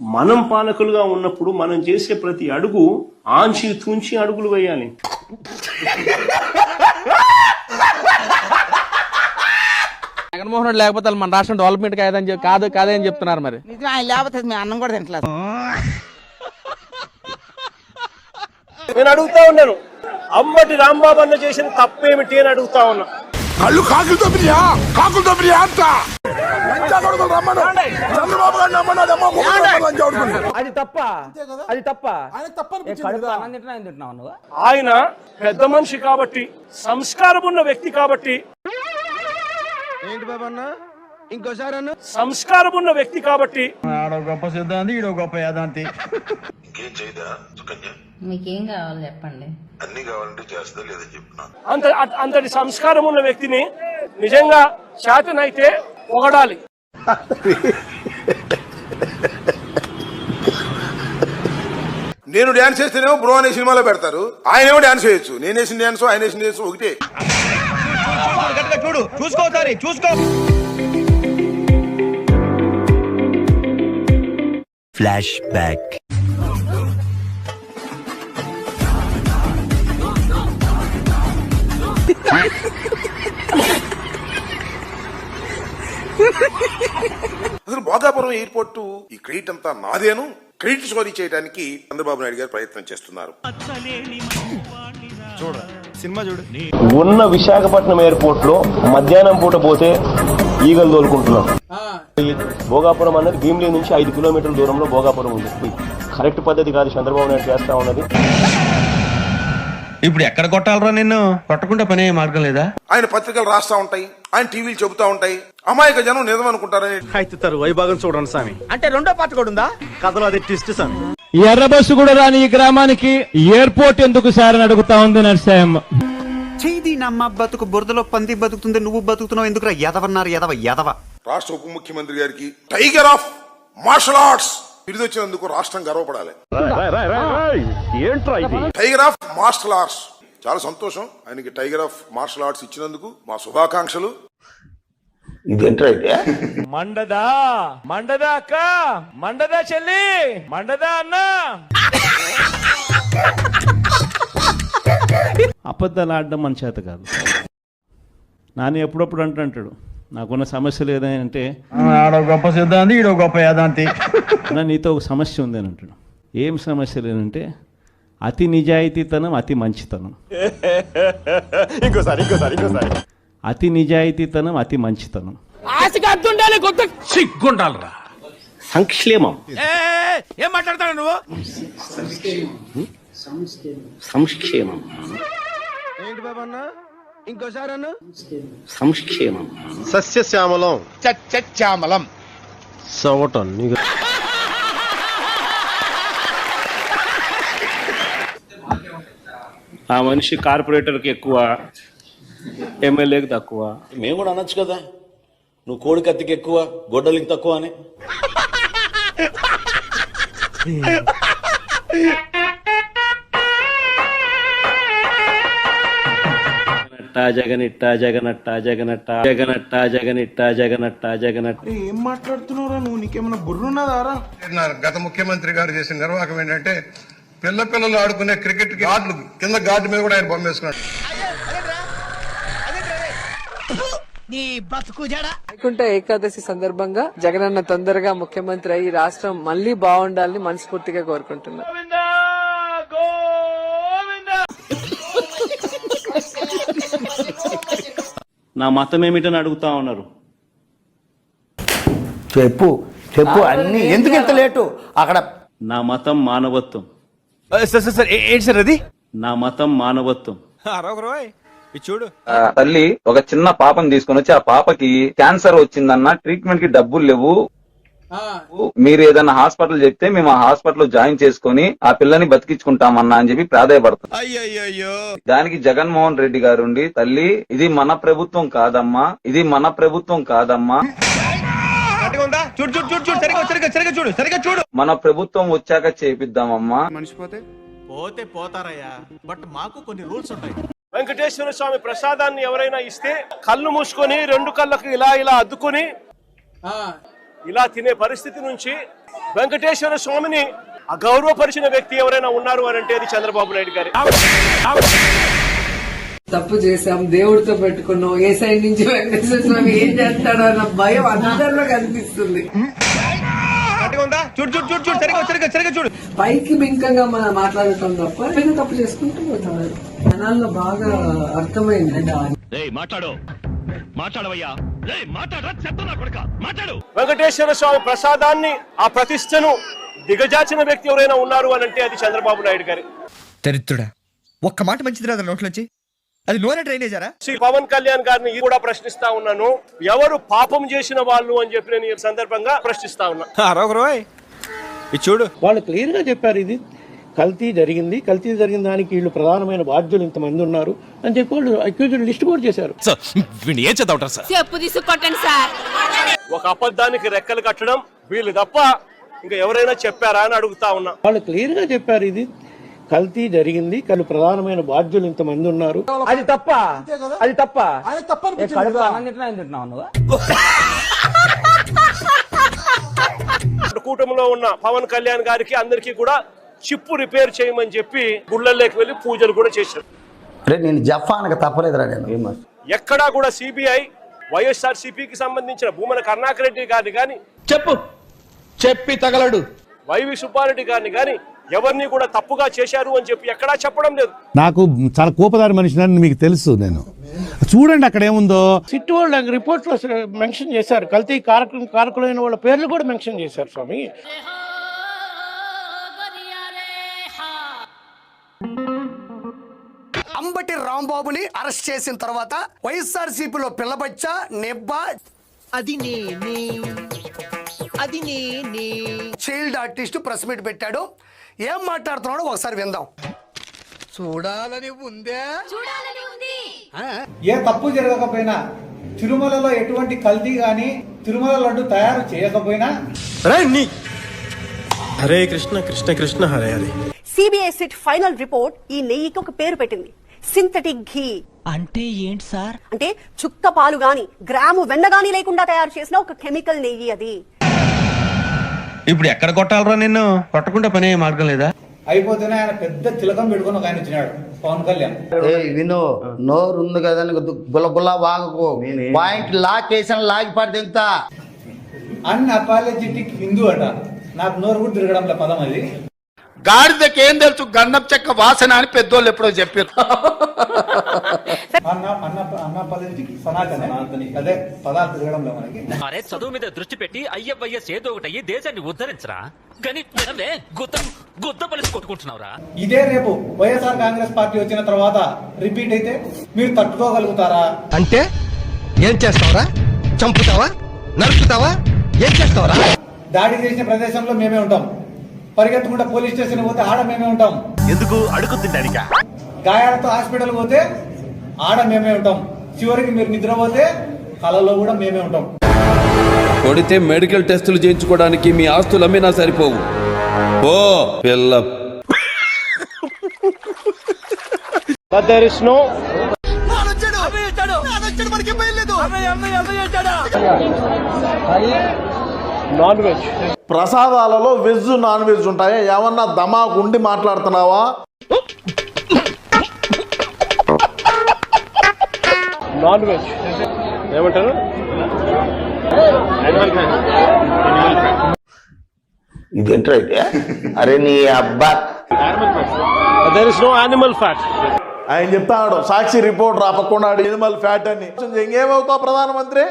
మనం పాలకులుగా ఉన్నప్పుడు మనం చేసే ప్రతి అడుగు ఆంచి తుంచి అడుగులు వేయాలి. జగన్మోహన్ రెడ్డి లేకపోతే మన రాష్ట్రం డెవలప్మెంట్ కాదని చెప్తున్నారు. మరి ఆయన లేకపోతే మీ అన్నం కూడా తింటలేదు. నేను అడుగుతా ఉన్నాను, అమ్మటి రాంబాబు అన్న చేసిన తప్పేమిటి అని అడుగుతా ఉన్నా. కళ్ళు కాకులతో అంట అది తప్ప ఆయన పెద్ద మనిషి కాబట్టి, సంస్కారం ఉన్న వ్యక్తి కాబట్టి, ఏంటి బాబా అన్న ఇంకోసారి అన్న సంస్కారం ఉన్న వ్యక్తి కాబట్టి ఆడో గొప్ప సిద్ధాంతి ఈడో గొప్ప యాదాంతి. ఇంకేం చేయదా సుకన్య? మీకేం కావాలి చెప్పండి. అన్ని కావాలంటే చేస్తా లేదని చెప్పినా. అంతటి సంస్కారం ఉన్న వ్యక్తిని నిజంగా చేతనైతే పొగడాలి. నేను డాన్స్ చేస్తేనేమో బ్రో అనే సినిమాలో పెడతారు, ఆయనేమో డాన్స్ చేయొచ్చు. నేను వేసిన డాన్స్ ఆయన వేసిన డాన్స్ ఒకటే. చూసుకో ఫ్లాష్ బ్యాక్. అసలు భోగాపురం ఎయిర్పోర్ట్ ఈ క్రెడిట్ అంతా నాదేను, క్రెడిట్ స్టోరీ చేయడానికి చంద్రబాబు నాయుడు గారు ప్రయత్నం చేస్తున్నారు. ఉన్న విశాఖపట్నం ఎయిర్పోర్ట్ లో మధ్యాహ్నం పూట పోతే ఈగలు తోలుకుంటున్నాం. భోగాపురం అన్నది భీమిలి నుంచి 5 కిలోమీటర్ల దూరంలో భోగాపురం ఉంది. కరెక్ట్ పద్ధతి కాదు చంద్రబాబు నాయుడు చేస్తా ఉన్నది. ఇప్పుడు ఎక్కడ కొట్టాలరా నిన్ను? కొట్టకుండా పనే మార్గం లేదా? ఆయన పత్రికలు రాస్తా ఉంటాయి, ఆయన టీవీలు చెబుతా ఉంటాయి, అమాయక జనం నిజం అనుకుంటారని. అయితే వైభాగం చూడండి స్వామి. అంటే రెండో పాట కూడా ఉందా కథలో? అది ట్విస్ట్ స్వామి. ఎర్ర బస్సు కూడా రాని ఈ గ్రామానికి ఎయిర్పోర్ట్ ఎందుకు సార్ అని అడుగుతా ఉంది నరసింహ. చేది నమ్మ బతుకు బురదలో పంది బతుకుతుంది, నువ్వు బతుకుతున్నావు ఎందుకురా ఎదవన్నారు ఎదవ. రాష్ట్ర ఉప ముఖ్యమంత్రి గారికి టైగర్ ఆఫ్ మార్షల్ ఆర్ట్స్ బిరుదు వచ్చినందుకు రాష్ట్రం గర్వపడాలి. టైగర్ ఆఫ్ మార్షల్ ఆర్ట్స్ చాలా సంతోషం. ఆయనకి టైగర్ ఆఫ్ మార్షల్ ఆర్ట్స్ ఇచ్చినందుకు మా శుభాకాంక్షలు. మండదా అక్క, మండదా చెల్లి, మండదా అన్న. అబద్ధాలు ఆడడం మన చేత కాదు. నాని ఎప్పుడప్పుడు అంటాడు, నాకున్న సమస్యలు ఏదంటే ఆడో గొప్ప సిద్ధాంతి ఈడో గొప్ప యాదాంతి. నీతో ఒక సమస్య ఉంది అని అంటాడు. ఏం సమస్య లేదంటే అతి నిజాయితీతనం, అతి మంచితనం. ఇంకోసారి అతి నిజాయితీతనం, అతి మంచితనం. సిగ్గుండాలరా. సంక్షేమం. ఏం మాట్లాడతాడు నువ్వు? సంక్షేమం. ఏంటి బాబా అన్న ఇంకోసారి అన్న సంక్షేమం. సస్యశ్యామలం శ్యామలం సవటం. ఆ మనిషి కార్పొరేటర్కి ఎక్కువ, ఎమ్మెల్యేకి తక్కువ. మేము కూడా అనొచ్చు కదా, నువ్వు కోడి కత్తికి ఎక్కువ గొడ్డలికి తక్కువ అని. జగనట్ట. ఏం మాట్లాడుతున్నావురా నువ్వు? నీకేమన్నా బుర్రున్నదారా? గత ముఖ్యమంత్రి గారు చేసిన నిర్వాహకం ఏంటంటే పిల్లలు ఆడుకునే క్రికెట్ గార్డులు కింద గార్డు మీద కూడా ఆయన బొమ్మ వేసుకున్నాడు. వైకుంఠ ఏకాదశి సందర్భంగా జగనన్న తొందరగా ముఖ్యమంత్రి అయ్యి రాష్ట్రం మళ్లీ బాగుండాలని మనస్ఫూర్తిగా కోరుకుంటున్నా. నా మతం ఏమిటని అడుగుతా ఉన్నారు. చెప్పు అన్ని ఎందుకు ఇంత లేటు అక్కడ? నా మతం మానవత్వం. ఏంటి సార్ అది? నా మతం మానవత్వం. చూడు, తల్లి ఒక చిన్న పాపని తీసుకొని వచ్చి ఆ పాపకి క్యాన్సర్ వచ్చిందన్న ట్రీట్మెంట్ కి డబ్బులు లేవు, మీరు ఏదైనా హాస్పిటల్ చెప్తే మేము ఆ హాస్పిటల్ జాయిన్ చేసుకుని ఆ పిల్లని బతికించుకుంటామన్నా అని చెప్పి ప్రాధాయపడతాం. దానికి జగన్మోహన్ రెడ్డి గారు తల్లి ఇది మన ప్రభుత్వం కాదమ్మా, ఇది మన ప్రభుత్వం కాదమ్మా, మన ప్రభుత్వం వచ్చాక చేపిద్దామమ్మా. పోతే పోతారయ్యా, బట్ మాకు కొన్ని రూల్స్ ఉంటాయి. వెంకటేశ్వర స్వామి ప్రసాదాన్ని ఎవరైనా ఇస్తే కళ్ళు మూసుకొని 2 కళ్ళకు ఇలా అద్దుకొని ఇలా తినే పరిస్థితి నుంచి వెంకటేశ్వర స్వామిని అగౌరవపరిచిన వ్యక్తి ఎవరైనా ఉన్నారు అని అంటే అది చంద్రబాబు నాయుడు గారి. తప్పు చేశాం, దేవుడితో పెట్టుకున్నాం, ఏ సైడ్ నుంచి వెంకటేశ్వర స్వామి ఏం చేస్తాడో అన్న భయం అందరిలో కనిపిస్తుంది. పైకి బింకంగా మనం మాట్లాడటం తప్ప పైన తప్పు చేసుకుంటూ పోతున్నారు. జనాల్లో బాగా అర్థమైంది. వెంకటేశ్వర స్వామి ప్రసాదాన్ని, ఆ ప్రతిష్టను దిగజార్చిన వ్యక్తి ఎవరైనా ఉన్నారు అని అంటే అది చంద్రబాబు నాయుడు గారి. దరిద్రుడా, ఒక్క మాట మంచిది రాదు నోట్లోంచి. అది లోనే డ్రైనేజారా? శ్రీ పవన్ కళ్యాణ్ గారిని కూడా ప్రశ్నిస్తా ఉన్నాను, ఎవరు పాపం చేసిన వాళ్ళు అని చెప్పి నేను ఈ సందర్భంగా ప్రశ్నిస్తా ఉన్నా. చూడు, వాళ్ళు క్లియర్ గా చెప్పారు, ఇది కల్తీ జరిగింది, కల్తీ జరిగిన దానికి వీళ్ళు ప్రధానమైన బాధ్యులు ఇంతమంది ఉన్నారు అని చెప్పి వాళ్ళు అక్యూజ్డ్ లిస్ట్ కూడా చేశారు. ఒక అబద్ధానికి రెక్కలు కట్టడం వీళ్ళు తప్ప ఇంకా ఎవరైనా చెప్పారా అని అడుగుతా ఉన్నా. వాళ్ళు క్లియర్ గా చెప్పారు, ఇది కల్తీ జరిగింది, కానీ ప్రధానమైన బాధ్యులు ఇంతమంది ఉన్నారు. అది తప్ప, అది తప్ప, కూటమిలో ఉన్న పవన్ కళ్యాణ్ గారికి అందరికీ కూడా చిప్పు రిపేర్ చేయమని చెప్పి గుళ్ళల్లోకి వెళ్లి పూజలు కూడా చేశారు. నేను జఫానికి తప్పలేదురా. నేను ఎక్కడా కూడా సిబిఐ వైఎస్ఆర్సీపీకి సంబంధించిన భూమన కరుణాకర్ రెడ్డి గారిని గాని చెప్పి తగలడు వైవి సుబ్బారెడ్డి గారిని గాని ఎవరిని కూడా తప్పుగా చేశారు అని చెప్పి ఎక్కడా చెప్పడం లేదు. నాకు చాలా కోపదారి మనిషిని మీకు తెలుసు. నేను చూడండి అక్కడ ఏముందో. సిట్ వాళ్ళ రిపోర్ట్ లో మెన్షన్ చేశారు, కల్తీ కారకులైన వాళ్ళ పేర్లు కూడా మెన్షన్ చేశారు స్వామి. అంబటి రాంబాబుని అరెస్ట్ చేసిన తర్వాత వైఎస్ఆర్సీపీలో పిల్లబచ్చ నెబ్బ అది నేనే చైల్డ్ ఆర్టిస్ట్ ప్రెస్ మీట్ పెట్టాడు. ఏం మాట్లాడుతున్నాడో ఒకసారి విందాం. చూడాలని ఉందే. ఏ తప్పు జరగకపోయినా, తిరుమలలో ఎటువంటి కల్తీ గాని, తిరుమల లడ్డు తయారు చేయకపోయినా, Hare Krishna Krishna Krishna Hare Hare. CBI SIT final report ఈ నెయ్యికి ఒక పేరు పెట్టింది, సింథటిక్ ఘీ. అంటే ఏంటి సార్? అంటే చుక్క పాలు గాని, గ్రాము వెన్న గాని లేకుండా తయారు చేసిన ఒక కెమికల్ నెయ్యి అది. ఇప్పుడు ఎక్కడ కొట్టాలరా నిన్ను? కొట్టకుండా పనే మార్గం లేదా? అయిపోతేనే ఆయన పెద్ద తిలకం పెట్టుకుని ఒక ఆయన వచ్చినాడు పవన్ కళ్యాణ్. విను, నోరు ఉంది కదా గుల్ల వాగకు. పాయింట్ లాక్ వేసిన లాగి పడి తింటా. అన్అపాలజెటిక్ హిందూ అట. నాకు నోరు కూడా తిరగడంలో పదం అది. గాడిదకేం తెలుసు గంధం చెక్క వాసన అని పెద్దోళ్ళు ఎప్పుడో చెప్పారు. అదే పదాలు తిరగడంలో మనకి. అరే చదువు మీద దృష్టి పెట్టి అయ్యవయ్యస్ ఏదో ఒకటి అయ్యి దేశాన్ని ఉద్ధరించరా. కానీ గుద్ద పలిసి కొట్టుకుంటున్నావురా. ఇదే రేపు వైఎస్ఆర్ కాంగ్రెస్ పార్టీ వచ్చిన తర్వాత రిపీట్ అయితే మీరు తట్టుకోగలుగుతారా? అంటే ఏం చేస్తావరా? చంపుతావా? నరుకుతావా? ఏం చేస్తావరా? దాడి చేసిన ప్రదేశంలో మేమే ఉంటాం. పరిగెత్తుకుంటే పోలీస్ స్టేషన్ పోతే ఆడ మేమే ఉంటాం. ఎందుకు అడుగుతుందానిక? గాయాలతో హాస్పిటల్ పోతే ఆడ మేమే ఉంటాం. చివరికి మీరు నిద్రపోతే కళలో కూడా మేమే ఉంటాం. కొడితే మెడికల్ టెస్టులు చేయించుకోవడానికి మీ ఆస్తులు అమ్మినా సరిపోవు. ఓ పిల్ల. There is no non veg. ప్రసాదాలలో వెజ్ నాన్ వెజ్ ఉంటాయా? ఏమన్నా దమాకు ఉండి మాట్లాడుతున్నావా? నాన్ వెజ్ ఏమంటారు? ఇదేంట్రా అయితే? అరే నీ అబ్బా. There is no animal fat. ఆయన చెప్తాడు సాక్షి రిపోర్ట్ రాపకుండా యానిమల్ ఫ్యాట్ అని. ఇంకేమవుతావు ప్రధానమంత్రి?